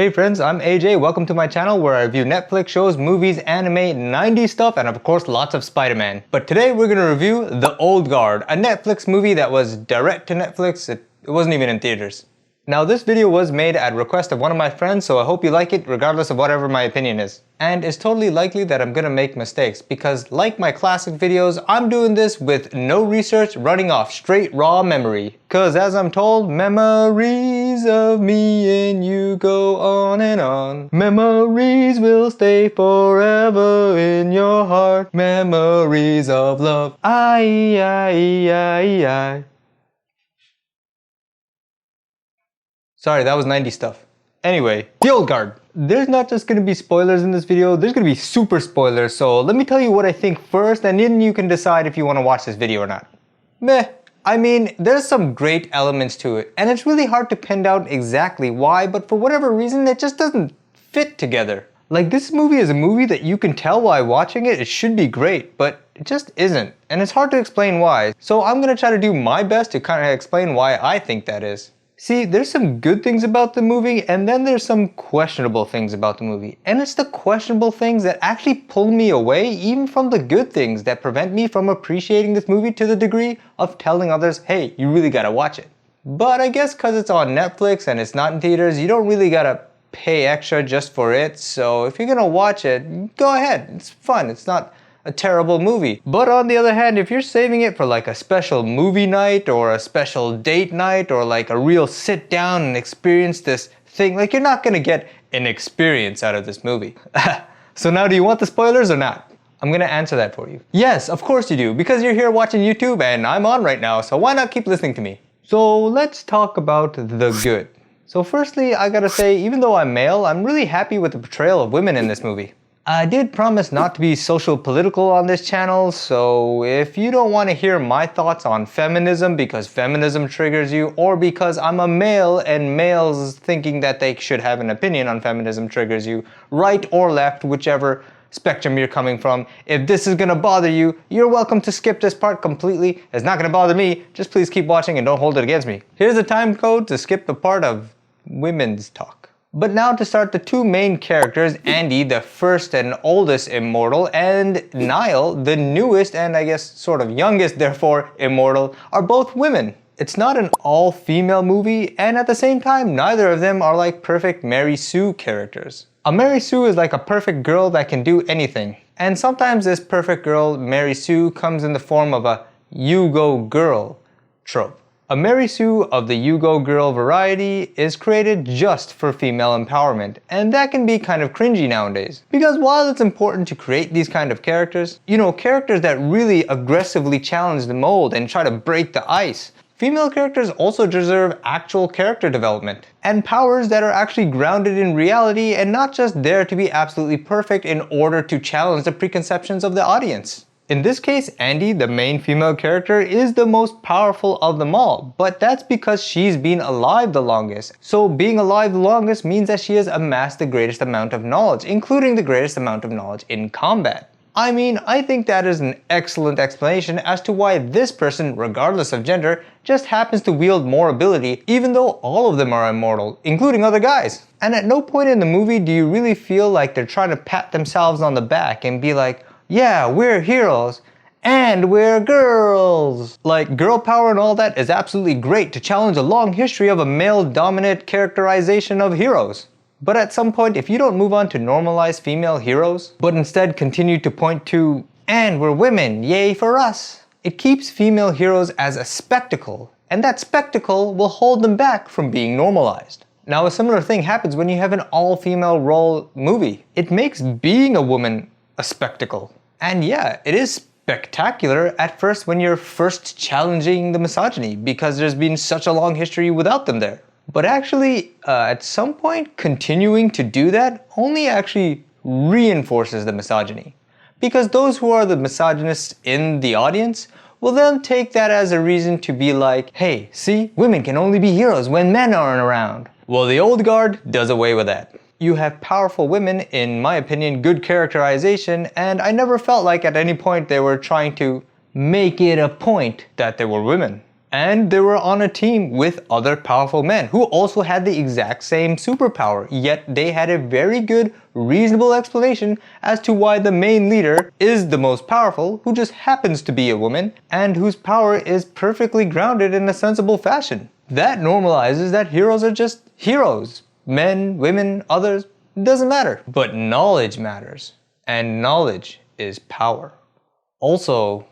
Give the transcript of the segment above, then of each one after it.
Hey friends, I'm AJ. Welcome to my channel where I review Netflix shows, movies, anime, 90s stuff, and of course lots of Spider-Man. But today we're gonna review The Old Guard, a Netflix movie that was direct to Netflix. It wasn't even in theaters. Now this video was made at request of one of my friends, so I hope you like it regardless of whatever my opinion is. And it's totally likely that I'm gonna make mistakes because like my classic videos, I'm doing this with no research, running off straight raw memory. Cause as I'm told, memories of me and you go on and on. Memories will stay forever in your heart. Memories of love. I. Sorry, that was 90s stuff. Anyway, The Old Guard. There's not just gonna be spoilers in this video, there's gonna be super spoilers, so let me tell you what I think first and then you can decide if you wanna watch this video or not. Meh. I mean, there's some great elements to it, and it's really hard to pin down exactly why, but for whatever reason, it just doesn't fit together. Like, this movie is a movie that you can tell while watching it should be great, but it just isn't, and it's hard to explain why. So I'm gonna try to do my best to kind of explain why I think that is. See, there's some good things about the movie, and then there's some questionable things about the movie. And it's the questionable things that actually pull me away even from the good things that prevent me from appreciating this movie to the degree of telling others, hey, you really gotta watch it. But I guess cause it's on Netflix and it's not in theaters, you don't really gotta pay extra just for it. So if you're gonna watch it, go ahead, it's fun, it's not a terrible movie. But on the other hand, if you're saving it for like a special movie night or a special date night or like a real sit down and experience this thing, like you're not gonna get an experience out of this movie. So now do you want the spoilers or not? I'm gonna answer that for you. Yes, of course you do, because you're here watching YouTube and I'm on right now, so why not keep listening to me? So let's talk about the good. So firstly, I gotta say, even though I'm male, I'm really happy with the portrayal of women in this movie. I did promise not to be social political on this channel, so if you don't want to hear my thoughts on feminism because feminism triggers you, or because I'm a male and males thinking that they should have an opinion on feminism triggers you, right or left, whichever spectrum you're coming from, if this is gonna bother you, you're welcome to skip this part completely. It's not gonna bother me, just please keep watching and don't hold it against me. Here's a time code to skip the part of women's talk. But now to start, the two main characters, Andy, the first and oldest immortal, and Nile, the newest and I guess sort of youngest, therefore immortal, are both women. It's not an all-female movie, and at the same time, neither of them are like perfect Mary Sue characters. A Mary Sue is like a perfect girl that can do anything. And sometimes this perfect girl, Mary Sue, comes in the form of a you go girl trope. A Mary Sue of the You Go Girl variety is created just for female empowerment, and that can be kind of cringy nowadays. Because while it's important to create these kind of characters, you know, characters that really aggressively challenge the mold and try to break the ice, female characters also deserve actual character development, and powers that are actually grounded in reality and not just there to be absolutely perfect in order to challenge the preconceptions of the audience. In this case, Andy, the main female character, is the most powerful of them all, but that's because she's been alive the longest. So being alive the longest means that she has amassed the greatest amount of knowledge, including the greatest amount of knowledge in combat. I mean, I think that is an excellent explanation as to why this person, regardless of gender, just happens to wield more ability, even though all of them are immortal, including other guys. And at no point in the movie do you really feel like they're trying to pat themselves on the back and be like, yeah, we're heroes, and we're girls. Like, girl power and all that is absolutely great to challenge a long history of a male-dominant characterization of heroes. But at some point, if you don't move on to normalize female heroes, but instead continue to point to, and we're women, yay for us, it keeps female heroes as a spectacle, and that spectacle will hold them back from being normalized. Now, a similar thing happens when you have an all-female role movie. It makes being a woman a spectacle. And yeah, it is spectacular at first when you're first challenging the misogyny because there's been such a long history without them there. But actually, at some point, continuing to do that only actually reinforces the misogyny. Because those who are the misogynists in the audience will then take that as a reason to be like, hey, see, women can only be heroes when men aren't around. Well, the Old Guard does away with that. You have powerful women, in my opinion, good characterization, and I never felt like at any point they were trying to make it a point that they were women. And they were on a team with other powerful men who also had the exact same superpower, yet they had a very good, reasonable explanation as to why the main leader is the most powerful, who just happens to be a woman, and whose power is perfectly grounded in a sensible fashion. That normalizes that heroes are just heroes. Men, women, others, doesn't matter. But knowledge matters, and knowledge is power. Also,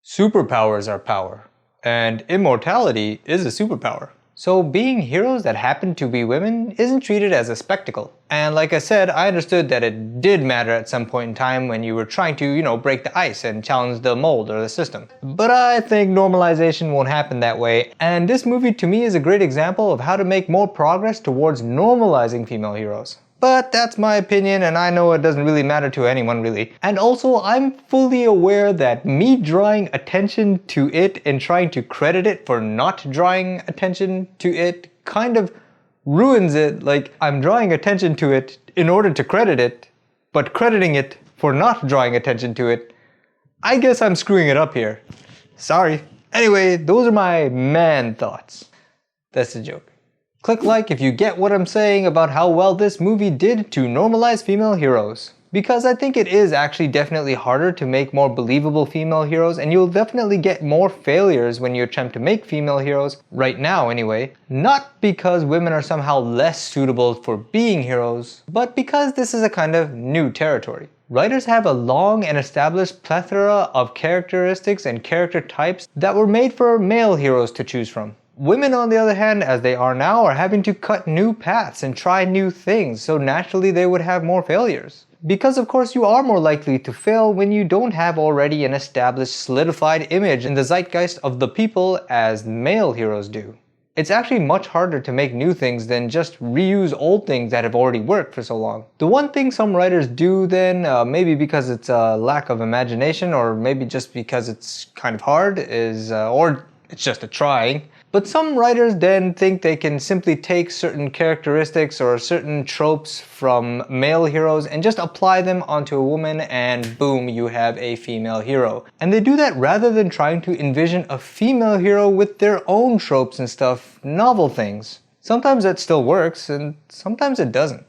superpowers are power, and immortality is a superpower. So being heroes that happen to be women isn't treated as a spectacle. And like I said, I understood that it did matter at some point in time when you were trying to, break the ice and challenge the mold or the system. But I think normalization won't happen that way, and this movie to me is a great example of how to make more progress towards normalizing female heroes. But that's my opinion, and I know it doesn't really matter to anyone really. And also, I'm fully aware that me drawing attention to it and trying to credit it for not drawing attention to it kind of ruins it. Like, I'm drawing attention to it in order to credit it, but crediting it for not drawing attention to it, I guess I'm screwing it up here. Sorry. Anyway, those are my man thoughts. That's a joke. Click like if you get what I'm saying about how well this movie did to normalize female heroes. Because I think it is actually definitely harder to make more believable female heroes, and you'll definitely get more failures when you attempt to make female heroes, right now anyway. Not because women are somehow less suitable for being heroes, but because this is a kind of new territory. Writers have a long and established plethora of characteristics and character types that were made for male heroes to choose from. Women, on the other hand, as they are now, are having to cut new paths and try new things, so naturally they would have more failures. Because of course you are more likely to fail when you don't have already an established solidified image in the zeitgeist of the people as male heroes do. It's actually much harder to make new things than just reuse old things that have already worked for so long. The one thing some writers do then, maybe because it's a lack of imagination or maybe just because it's kind of hard, is, or it's just a trying. But some writers then think they can simply take certain characteristics or certain tropes from male heroes and just apply them onto a woman, and boom, you have a female hero. And they do that rather than trying to envision a female hero with their own tropes and stuff, novel things. Sometimes that still works, and sometimes it doesn't.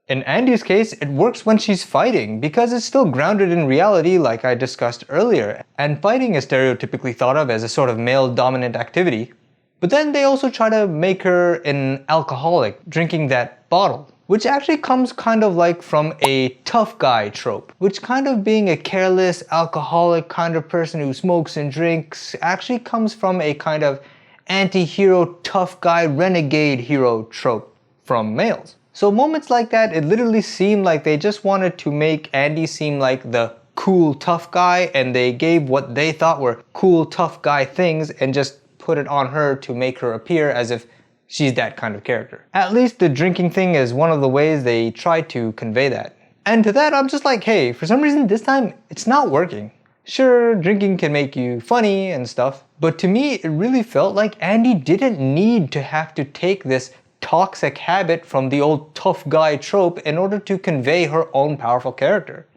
In Andy's case, it works when she's fighting, because it's still grounded in reality like I discussed earlier, and fighting is stereotypically thought of as a sort of male-dominant activity. But then they also try to make her an alcoholic, drinking that bottle, which actually comes kind of like from a tough guy trope, which kind of being a careless, alcoholic kind of person who smokes and drinks actually comes from a kind of anti-hero, tough guy, renegade hero trope from males. So moments like that, it literally seemed like they just wanted to make Andy seem like the cool, tough guy, and they gave what they thought were cool, tough guy things and just put it on her to make her appear as if she's that kind of character. At least the drinking thing is one of the ways they try to convey that. And to that I'm just like, hey, for some reason this time it's not working. Sure, drinking can make you funny and stuff, but to me it really felt like Andy didn't need to have to take this toxic habit from the old tough guy trope in order to convey her own powerful character.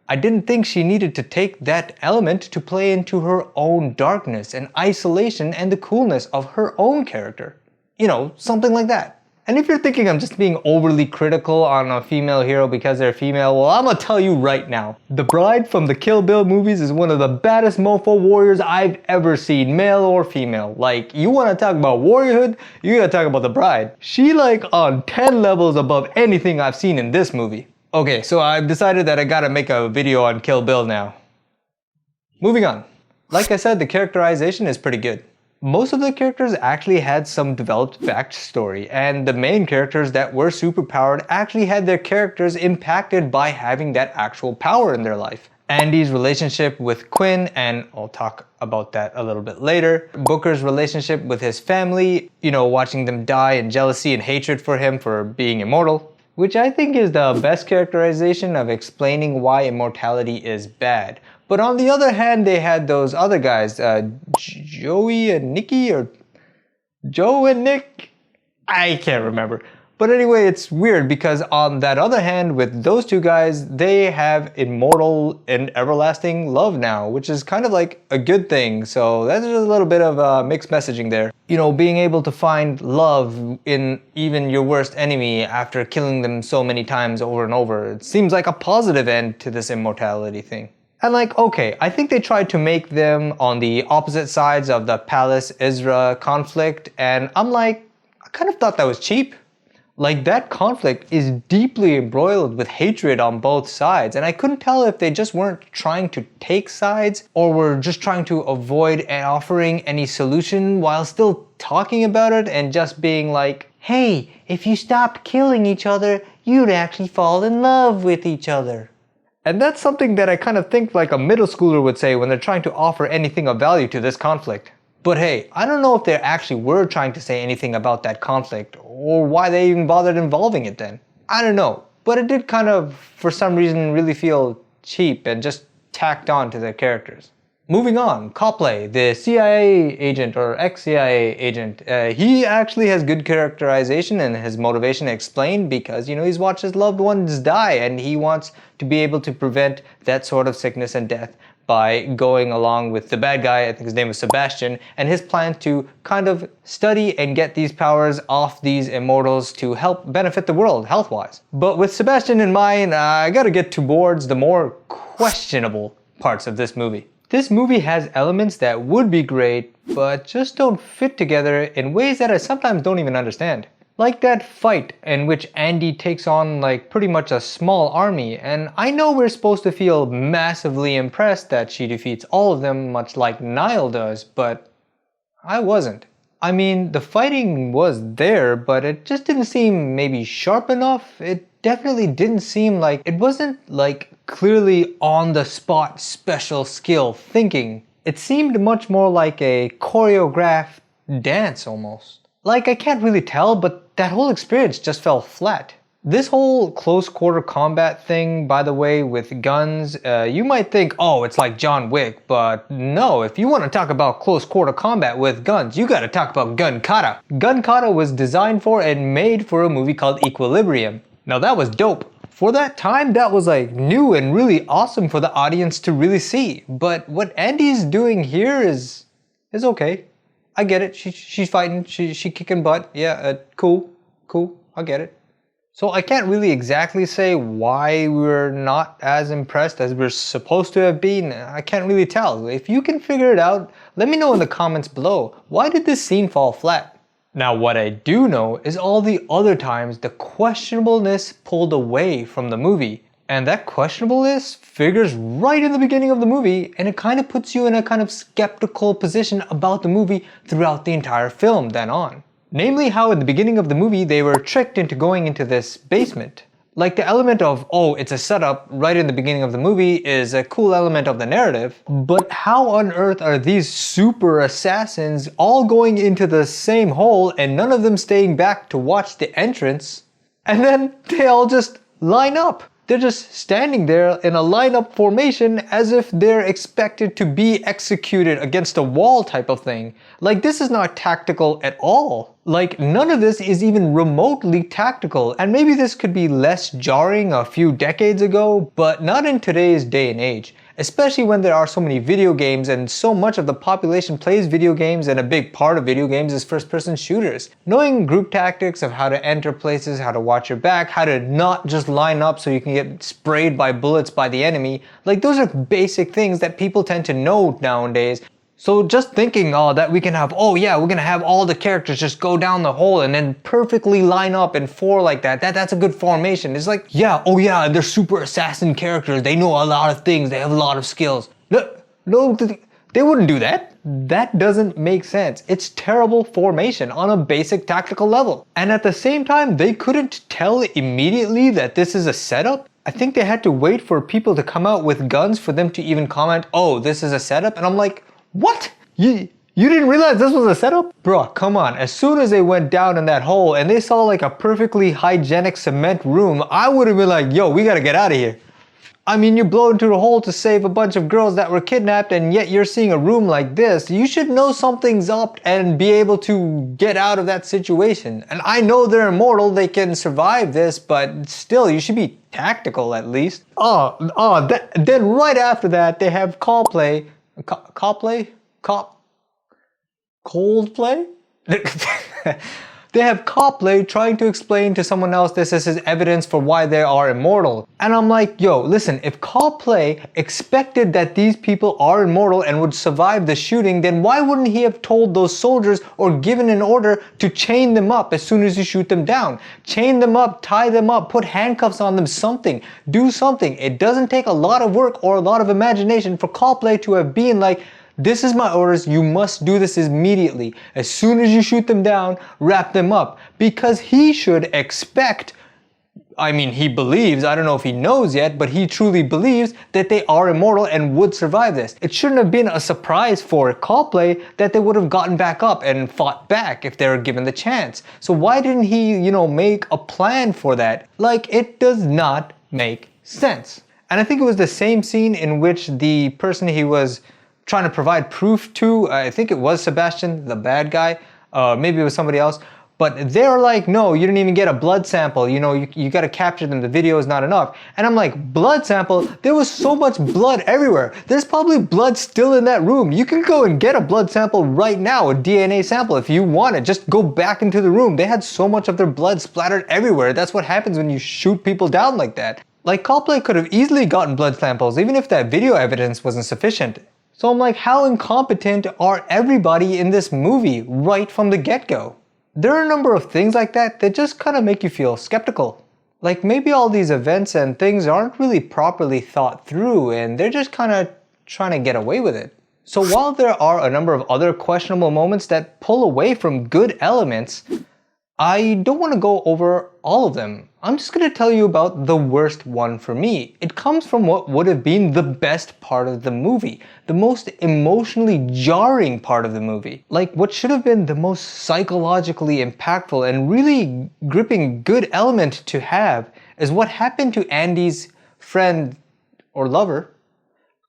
I didn't think she needed to take that element to play into her own darkness and isolation and the coolness of her own character. You know, something like that. And if you're thinking I'm just being overly critical on a female hero because they're female, well, I'm gonna tell you right now. The Bride from the Kill Bill movies is one of the baddest mofo warriors I've ever seen, male or female. Like, you wanna talk about warriorhood, you gotta talk about the Bride. She like on 10 levels above anything I've seen in this movie. Okay, so I've decided that I gotta make a video on Kill Bill now. Moving on. Like I said, the characterization is pretty good. Most of the characters actually had some developed backstory, and the main characters that were superpowered actually had their characters impacted by having that actual power in their life. Andy's relationship with Quinn, and I'll talk about that a little bit later. Booker's relationship with his family, you know, watching them die in jealousy and hatred for him for being immortal. Which I think is the best characterization of explaining why immortality is bad. But on the other hand, they had those other guys, Joey and Nikki, or Joe and Nick? I can't remember. But anyway, it's weird because on that other hand, with those two guys, they have immortal and everlasting love now, which is kind of like a good thing. So that's just a little bit of mixed messaging there. You know, being able to find love in even your worst enemy after killing them so many times over and over. It seems like a positive end to this immortality thing. And like, okay, I think they tried to make them on the opposite sides of the Palace-Ezra conflict, and I'm like, I kind of thought that was cheap. Like, that conflict is deeply embroiled with hatred on both sides, and I couldn't tell if they just weren't trying to take sides or were just trying to avoid offering any solution while still talking about it and just being like, hey, if you stopped killing each other, you'd actually fall in love with each other. And that's something that I kind of think like a middle schooler would say when they're trying to offer anything of value to this conflict. But hey, I don't know if they actually were trying to say anything about that conflict, or why they even bothered involving it then. I don't know, but it did kind of, for some reason, really feel cheap and just tacked on to their characters. Moving on, Copley, the CIA agent or ex-CIA agent, he actually has good characterization and his motivation explained because, you know, he's watched his loved ones die and he wants to be able to prevent that sort of sickness and death by going along with the bad guy, I think his name was Sebastian, and his plan to kind of study and get these powers off these immortals to help benefit the world health-wise. But with Sebastian in mind, I gotta get towards the more questionable parts of this movie. This movie has elements that would be great, but just don't fit together in ways that I sometimes don't even understand. Like that fight in which Andy takes on like pretty much a small army, and I know we're supposed to feel massively impressed that she defeats all of them much like Nile does, but I wasn't. I mean, the fighting was there, but it just didn't seem maybe sharp enough. It definitely didn't seem like, it wasn't like clearly on the spot special skill thinking. It seemed much more like a choreographed dance almost. Like, I can't really tell, but that whole experience just fell flat. This whole close quarter combat thing, by the way, with guns, you might think, oh, it's like John Wick, but no, if you want to talk about close quarter combat with guns, you gotta talk about gun kata. Gun kata was designed for and made for a movie called Equilibrium. Now that was dope. For that time, that was like new and really awesome for the audience to really see. But what Andy's doing here is okay. I get it, she's fighting, she kicking butt, yeah, cool, I get it. So I can't really exactly say why we're not as impressed as we're supposed to have been. I can't really tell. If you can figure it out, let me know in the comments below. Why did this scene fall flat? Now what I do know is all the other times the questionableness pulled away from the movie. And that questionableness figures right in the beginning of the movie, and it kind of puts you in a kind of skeptical position about the movie throughout the entire film then on. Namely how at the beginning of the movie they were tricked into going into this basement. Like the element of, oh, it's a setup right in the beginning of the movie is a cool element of the narrative, but how on earth are these super assassins all going into the same hole and none of them staying back to watch the entrance, and then they all just line up? They're just standing there in a lineup formation as if they're expected to be executed against a wall type of thing. Like, this is not tactical at all. Like, none of this is even remotely tactical, and maybe this could be less jarring a few decades ago, but not in today's day and age. Especially when there are so many video games and so much of the population plays video games, and a big part of video games is first-person shooters. Knowing group tactics of how to enter places, how to watch your back, how to not just line up so you can get sprayed by bullets by the enemy, like those are basic things that people tend to know nowadays. So just thinking that we can have, oh yeah, we're gonna have all the characters just go down the hole and then perfectly line up in four like that's a good formation. It's like, yeah, oh yeah, they're super assassin characters. They know a lot of things. They have a lot of skills. No, they wouldn't do that. That doesn't make sense. It's terrible formation on a basic tactical level. And at the same time, they couldn't tell immediately that this is a setup. I think they had to wait for people to come out with guns for them to even comment, oh, this is a setup. And I'm like, what? You didn't realize this was a setup? Bro, come on. As soon as they went down in that hole and they saw like a perfectly hygienic cement room, I would have been like, yo, we gotta get out of here. I mean, you blow into a hole to save a bunch of girls that were kidnapped, and yet you're seeing a room like this. You should know something's up and be able to get out of that situation. And I know they're immortal, they can survive this, but still, you should be tactical at least. Then right after that, they have Coldplay. They have Coldplay trying to explain to someone else this is evidence for why they are immortal. And I'm like, yo, listen, if Coldplay expected that these people are immortal and would survive the shooting, then why wouldn't he have told those soldiers or given an order to chain them up as soon as you shoot them down? Chain them up, tie them up, put handcuffs on them, something. Do something. It doesn't take a lot of work or a lot of imagination for Coldplay to have been like, this is my orders, you must do this immediately. As soon as you shoot them down, wrap them up. Because he should expect, I mean, he believes, I don't know if he knows yet, but he truly believes that they are immortal and would survive this. It shouldn't have been a surprise for Coldplay that they would have gotten back up and fought back if they were given the chance. So why didn't he, make a plan for that? Like, it does not make sense. And I think it was the same scene in which the person he was trying to provide proof to, I think it was Sebastian, the bad guy, maybe it was somebody else, but they're like, no, you didn't even get a blood sample, you gotta capture them, the video is not enough. And I'm like, blood sample? There was so much blood everywhere. There's probably blood still in that room. You can go and get a blood sample right now, a DNA sample if you want it. Just go back into the room. They had so much of their blood splattered everywhere. That's what happens when you shoot people down like that. Like, Coldplay could have easily gotten blood samples even if that video evidence wasn't sufficient. So I'm like, how incompetent are everybody in this movie right from the get-go? There are a number of things like that that just kind of make you feel skeptical. Like, maybe all these events and things aren't really properly thought through and they're just kind of trying to get away with it. So while there are a number of other questionable moments that pull away from good elements, I don't want to go over all of them. I'm just going to tell you about the worst one for me. It comes from what would have been the best part of the movie, the most emotionally jarring part of the movie. Like, what should have been the most psychologically impactful and really gripping good element to have is what happened to Andy's friend or lover,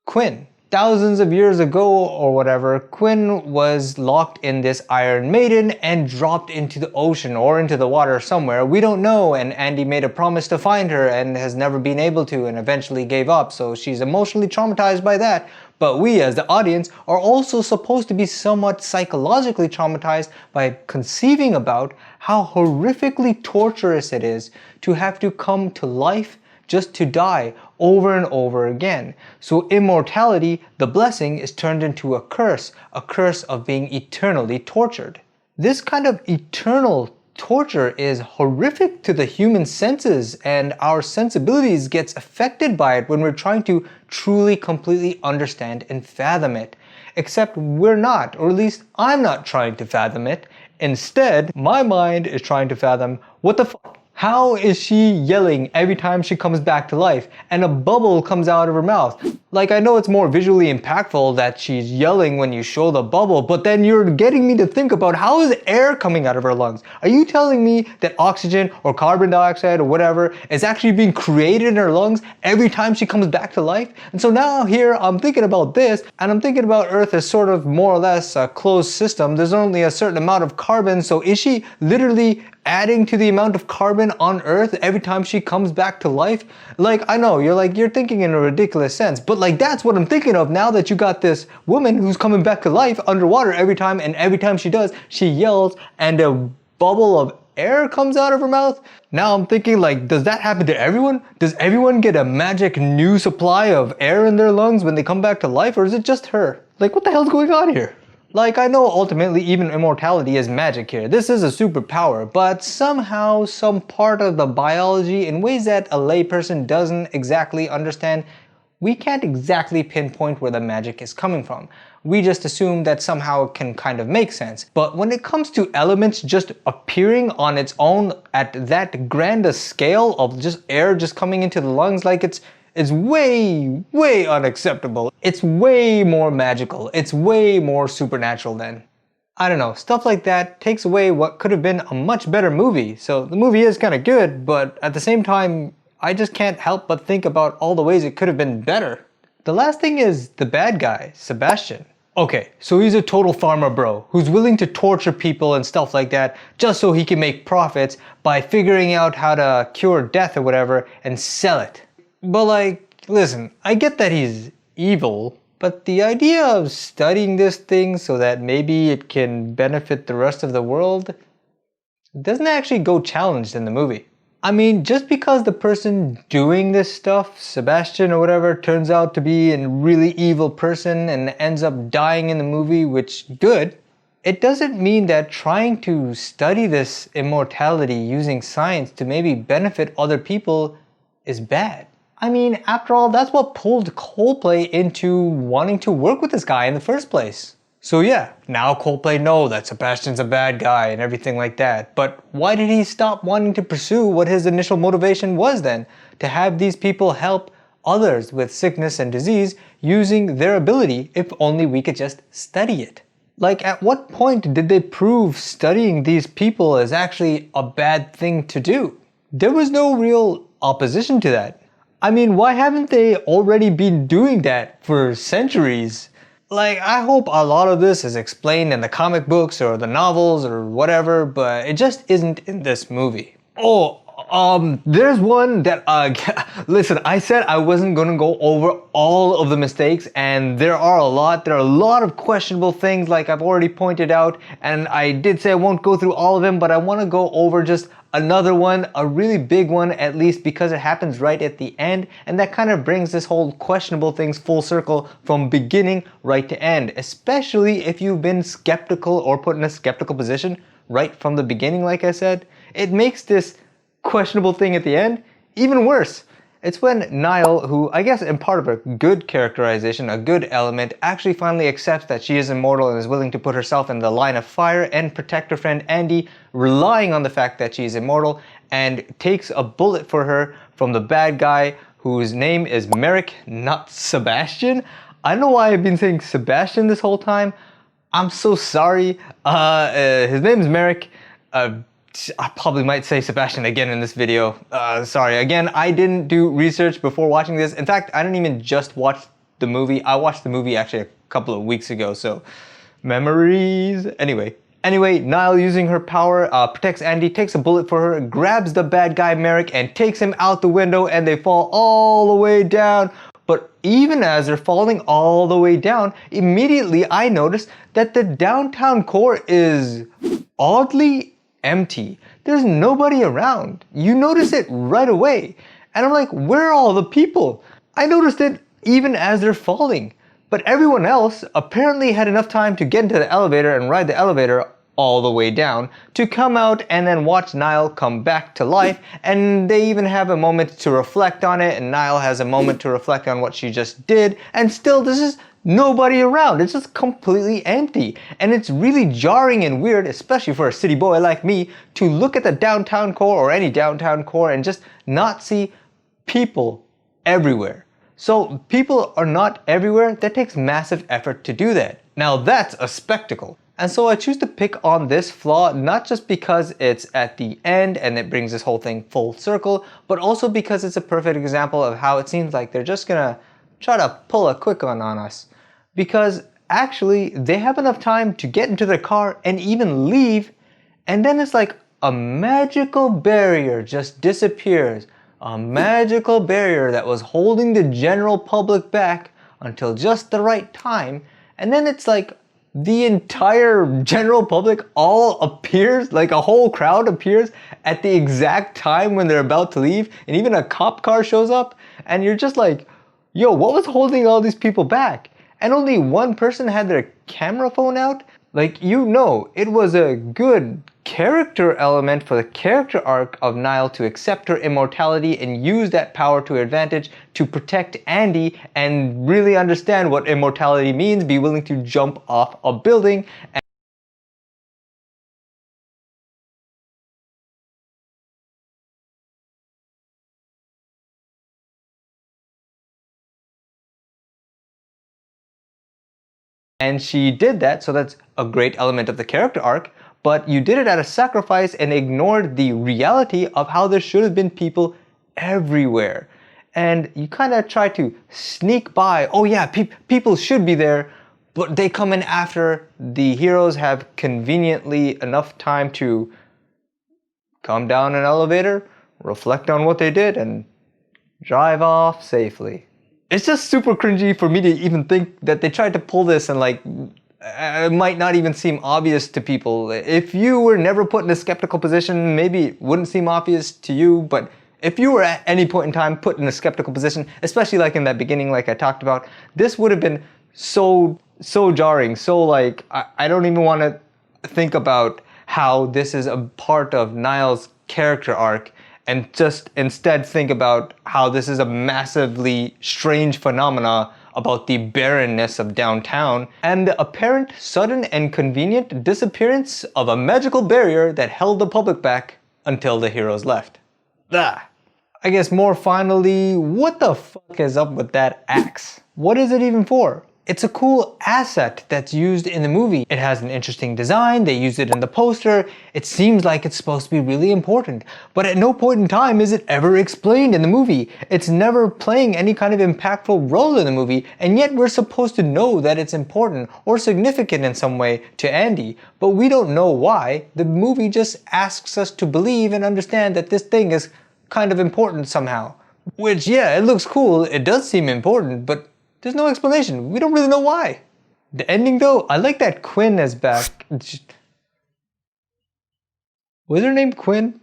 Quinn. Thousands of years ago or whatever, Quinn was locked in this Iron Maiden and dropped into the ocean or into the water somewhere. We don't know, and Andy made a promise to find her and has never been able to and eventually gave up, so she's emotionally traumatized by that. But we as the audience are also supposed to be somewhat psychologically traumatized by conceiving about how horrifically torturous it is to have to come to life just to die over and over again. So immortality, the blessing, is turned into a curse of being eternally tortured. This kind of eternal torture is horrific to the human senses, and our sensibilities gets affected by it when we're trying to truly, completely understand and fathom it. Except we're not, or at least I'm not trying to fathom it. Instead, my mind is trying to fathom, what the fuck? How is she yelling every time she comes back to life and a bubble comes out of her mouth? Like, I know it's more visually impactful that she's yelling when you show the bubble, but then you're getting me to think about, how is air coming out of her lungs? Are you telling me that oxygen or carbon dioxide or whatever is actually being created in her lungs every time she comes back to life? And so now here I'm thinking about this, and I'm thinking about Earth as sort of more or less a closed system. There's only a certain amount of carbon, so is she literally adding to the amount of carbon on Earth every time she comes back to life? Like, I know, you're thinking in a ridiculous sense, but like, that's what I'm thinking of now that you got this woman who's coming back to life underwater every time, and every time she does, she yells and a bubble of air comes out of her mouth. Now I'm thinking, like, does that happen to everyone? Does everyone get a magic new supply of air in their lungs when they come back to life, or is it just her? Like, what the hell's going on here? Like, I know ultimately even immortality is magic here. This is a superpower, but somehow some part of the biology, in ways that a layperson doesn't exactly understand, we can't exactly pinpoint where the magic is coming from. We just assume that somehow it can kind of make sense. But when it comes to elements just appearing on its own at that grand a scale of just air just coming into the lungs, like, it's way, way unacceptable. It's way more magical. It's way more supernatural than. I don't know, stuff like that takes away what could have been a much better movie. So the movie is kind of good, but at the same time, I just can't help but think about all the ways it could have been better. The last thing is the bad guy, Sebastian. Okay, so he's a total farmer bro who's willing to torture people and stuff like that just so he can make profits by figuring out how to cure death or whatever and sell it. But like, listen, I get that he's evil, but the idea of studying this thing so that maybe it can benefit the rest of the world doesn't actually go challenged in the movie. I mean, just because the person doing this stuff, Sebastian or whatever, turns out to be a really evil person and ends up dying in the movie, which good, it doesn't mean that trying to study this immortality using science to maybe benefit other people is bad. I mean, after all, that's what pulled Coldplay into wanting to work with this guy in the first place. So yeah, now Coldplay know that Sebastian's a bad guy and everything like that, but why did he stop wanting to pursue what his initial motivation was then? To have these people help others with sickness and disease using their ability if only we could just study it. Like, at what point did they prove studying these people is actually a bad thing to do? There was no real opposition to that. I mean, why haven't they already been doing that for centuries? Like, I hope a lot of this is explained in the comic books or the novels or whatever, but it just isn't in this movie. Oh, there's one that, listen, I said I wasn't gonna go over all of the mistakes, and there are a lot. There are a lot of questionable things, like I've already pointed out, and I did say I won't go through all of them, but I wanna go over just another one, a really big one, at least because it happens right at the end, and that kind of brings this whole questionable things full circle from beginning right to end, especially if you've been skeptical or put in a skeptical position right from the beginning, like I said. It makes this questionable thing at the end even worse. It's when Nile, who I guess in part of a good characterization, a good element, actually finally accepts that she is immortal and is willing to put herself in the line of fire and protect her friend Andy, relying on the fact that she's immortal, and takes a bullet for her from the bad guy whose name is Merrick, not Sebastian. I don't know why I've been saying Sebastian this whole time. I'm so sorry. His name is Merrick. I probably might say Sebastian again in this video. Sorry, again, I didn't do research before watching this. In fact, I didn't even just watch the movie. I watched the movie actually a couple of weeks ago, so memories. Anyway, Nile, using her power, protects Andy, takes a bullet for her, grabs the bad guy Merrick and takes him out the window, and they fall all the way down. But even as they're falling all the way down, immediately I noticed that the downtown core is oddly empty. There's nobody around. You notice it right away. And I'm like, where are all the people? I noticed it even as they're falling. But everyone else apparently had enough time to get into the elevator and ride the elevator all the way down to come out and then watch Nile come back to life, and they even have a moment to reflect on it, and Nile has a moment to reflect on what she just did, and still there's just nobody around. It's just completely empty, and it's really jarring and weird, especially for a city boy like me, to look at the downtown core or any downtown core and just not see people everywhere. So people are not everywhere. That takes massive effort to do that. Now that's a spectacle. And so I choose to pick on this flaw not just because it's at the end and it brings this whole thing full circle, but also because it's a perfect example of how it seems like they're just gonna try to pull a quick one on us. Because actually they have enough time to get into their car and even leave, and then it's like a magical barrier just disappears. A magical barrier that was holding the general public back until just the right time, and then it's like the entire general public all appears, like a whole crowd appears at the exact time when they're about to leave, and even a cop car shows up, and you're just like, yo, what was holding all these people back? And only one person had their camera phone out? Like, you know, it was a good character element for the character arc of Nile to accept her immortality and use that power to her advantage to protect Andy and really understand what immortality means, be willing to jump off a building. And she did that, so that's a great element of the character arc, but you did it at a sacrifice and ignored the reality of how there should have been people everywhere. And you kind of try to sneak by, oh yeah, people should be there, but they come in after the heroes have conveniently enough time to come down an elevator, reflect on what they did, and drive off safely. It's just super cringy for me to even think that they tried to pull this, and like, it might not even seem obvious to people. If you were never put in a skeptical position, maybe it wouldn't seem obvious to you, but if you were at any point in time put in a skeptical position, especially like in that beginning like I talked about, this would have been so jarring, so like, I don't even want to think about how this is a part of Nile's character arc, and just instead think about how this is a massively strange phenomena about the barrenness of downtown and the apparent sudden and convenient disappearance of a magical barrier that held the public back until the heroes left. I guess more finally, what the fuck is up with that axe? What is it even for? It's a cool asset that's used in the movie. It has an interesting design, they use it in the poster, it seems like it's supposed to be really important, but at no point in time is it ever explained in the movie. It's never playing any kind of impactful role in the movie, and yet we're supposed to know that it's important or significant in some way to Andy, but we don't know why. The movie just asks us to believe and understand that this thing is kind of important somehow. Which, yeah, it looks cool, it does seem important, but there's no explanation. We don't really know why. The ending though, I like that Quinn is back. Was her name Quinn?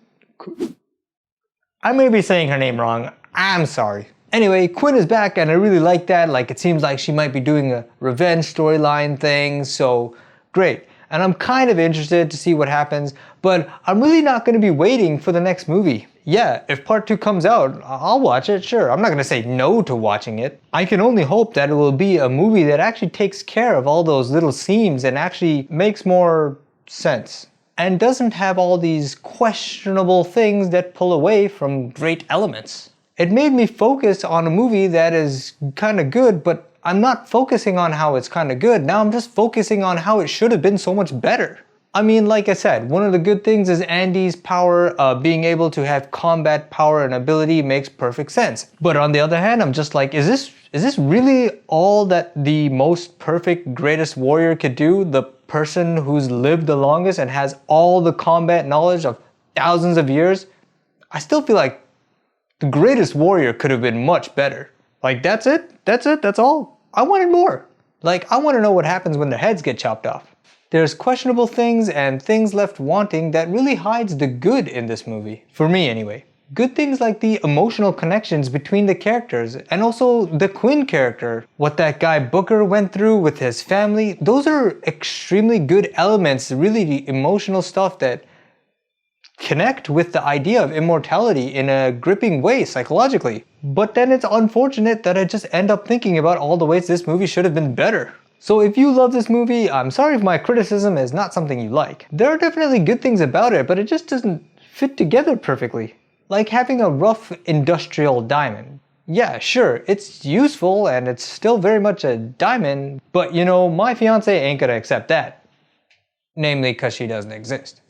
I may be saying her name wrong. I'm sorry. Anyway, Quinn is back and I really like that. Like, it seems like she might be doing a revenge storyline thing, so great. And I'm kind of interested to see what happens, but I'm really not going to be waiting for the next movie. Yeah, if part 2 comes out, I'll watch it, sure. I'm not going to say no to watching it. I can only hope that it will be a movie that actually takes care of all those little seams and actually makes more sense. And doesn't have all these questionable things that pull away from great elements. It made me focus on a movie that is kind of good, but I'm not focusing on how it's kind of good. Now I'm just focusing on how it should have been so much better. I mean, like I said, one of the good things is Andy's power, being able to have combat power and ability makes perfect sense. But on the other hand, I'm just like, is this really all that the most perfect greatest warrior could do? The person who's lived the longest and has all the combat knowledge of thousands of years? I still feel like the greatest warrior could have been much better. Like, that's it, that's all. I wanted more. Like, I want to know what happens when their heads get chopped off. There's questionable things and things left wanting that really hides the good in this movie. For me anyway. Good things like the emotional connections between the characters and also the Quinn character. What that guy Booker went through with his family, those are extremely good elements, really the emotional stuff that connect with the idea of immortality in a gripping way psychologically. But then it's unfortunate that I just end up thinking about all the ways this movie should have been better. So if you love this movie, I'm sorry if my criticism is not something you like. There are definitely good things about it, but it just doesn't fit together perfectly. Like having a rough industrial diamond. Yeah, sure, it's useful and it's still very much a diamond, but you know, my fiance ain't gonna accept that. Namely, because she doesn't exist.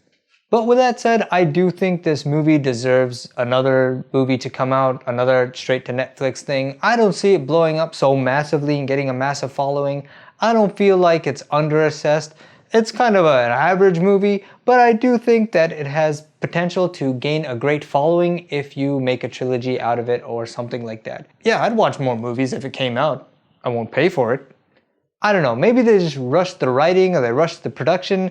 But with that said, I do think this movie deserves another movie to come out, another straight to Netflix thing. I don't see it blowing up so massively and getting a massive following. I don't feel like it's underassessed. It's kind of an average movie, but I do think that it has potential to gain a great following if you make a trilogy out of it or something like that. Yeah, I'd watch more movies if it came out. I won't pay for it. I don't know, maybe they just rushed the writing or they rushed the production.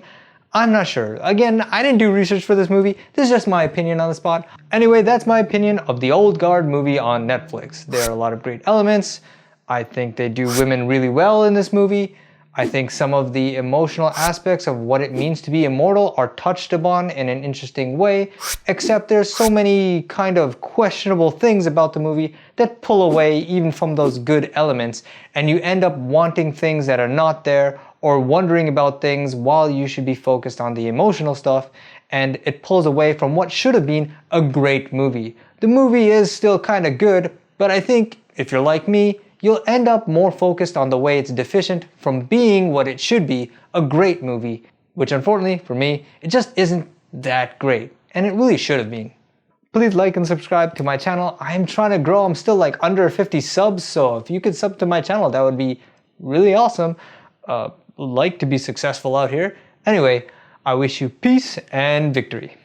I'm not sure. Again, I didn't do research for this movie. This is just my opinion on the spot. Anyway, that's my opinion of the Old Guard movie on Netflix. There are a lot of great elements. I think they do women really well in this movie. I think some of the emotional aspects of what it means to be immortal are touched upon in an interesting way, except there's so many kind of questionable things about the movie that pull away even from those good elements, and you end up wanting things that are not there or wondering about things while you should be focused on the emotional stuff, and it pulls away from what should have been a great movie. The movie is still kind of good, but I think if you're like me, you'll end up more focused on the way it's deficient from being what it should be, a great movie, which unfortunately for me, it just isn't that great, and it really should have been. Please like and subscribe to my channel. I'm trying to grow. I'm still like under 50 subs, so if you could sub to my channel, that would be really awesome. Like to be successful out here. Anyway, I wish you peace and victory.